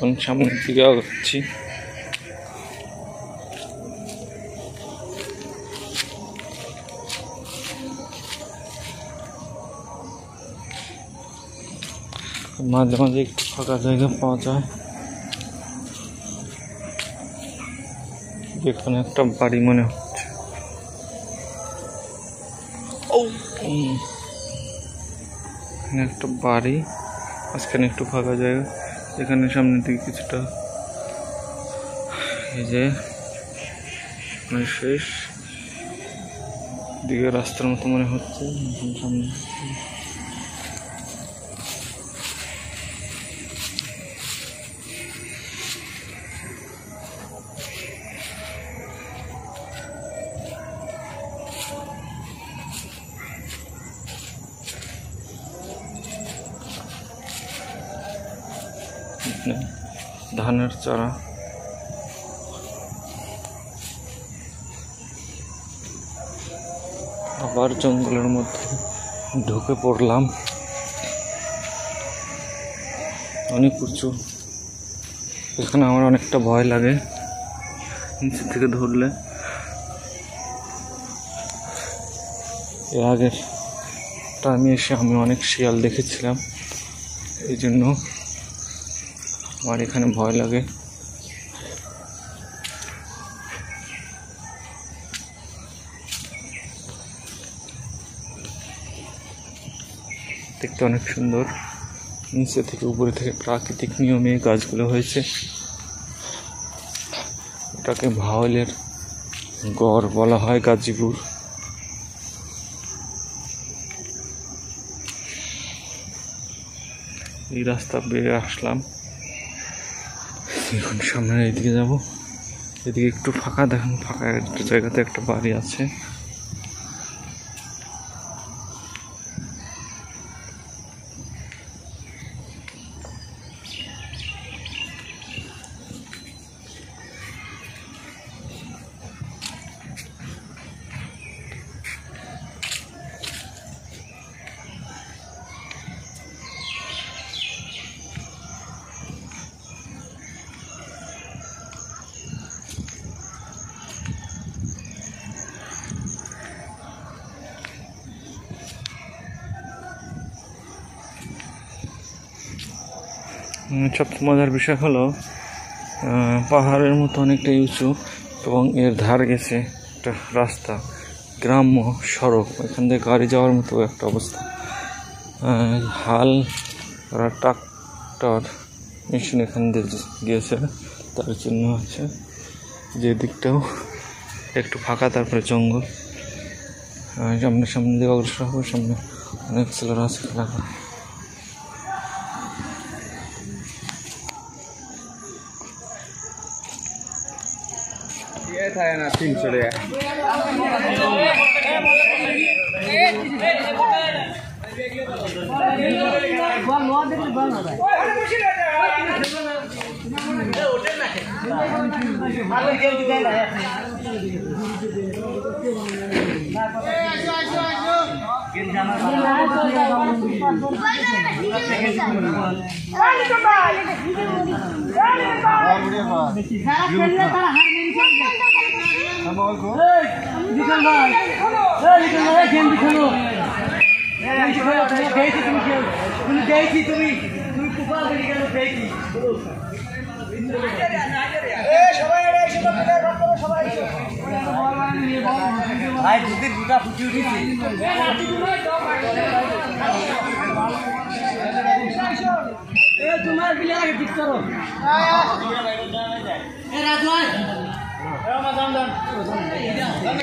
এখন সামনের দিকে আগাচ্ছি। মাঝে মাঝে একটু ফাঁকা জায়গা পাওয়া যায়, এখানে একটা বাড়ি মনে হচ্ছে। এখানে একটা বাড়ি, মাঝখানে একটু ফাঁকা জায়গা, এখানে সামনের দিকে কিছুটা এই যে শেষ দিকে রাস্তার মতো মনে হচ্ছে। সামনে ধানের চারা, আবার জঙ্গলের মধ্যে ঢুকে পড়লাম। অনেক উঁচু, এখানে আমার অনেকটা ভয় লাগে নিচে থেকে ধরলে। এর আগের টাইমে এসে আমি অনেক শিয়াল দেখেছিলাম, এই জন্য আমার এখানে ভয় লাগে। দেখতে অনেক সুন্দর, নিচে থেকে উপরে থেকে প্রাকৃতিক নিয়মে গাছগুলো হয়েছে। এটাকে ভাওয়ালের গড় বলা হয়, গাজীপুর। এই রাস্তা বেয়ে আসলাম, এখন সামনে এদিকে যাব। এদিকে একটু ফাঁকা, দেখেন ফাঁকা একটা জায়গাতে একটা বাড়ি আছে। সবচেয়ে মজার বিষয় হলো পাহাড়ের মতো অনেকটাই উঁচু এবং এর ধারে গেছে একটা রাস্তা, গ্রাম্য সড়ক, এখান থেকে গাড়ি যাওয়ার মতো একটা অবস্থা। হাল আর ট্রাক্টর মেশিন এখান দিয়ে গিয়েছে, তার জন্য আছে যে দিকটাও একটু ফাঁকা, তারপরে জঙ্গল। সামনে দিকে অগ্রসর হবে, সামনে অনেক ছেলেরা আছে খেলা করে। Thay là 300 টাকা। ভাই দুধের দুটা ফুটি উঠেছে। তোমার বিলে আগে ঠিক করো। রাজু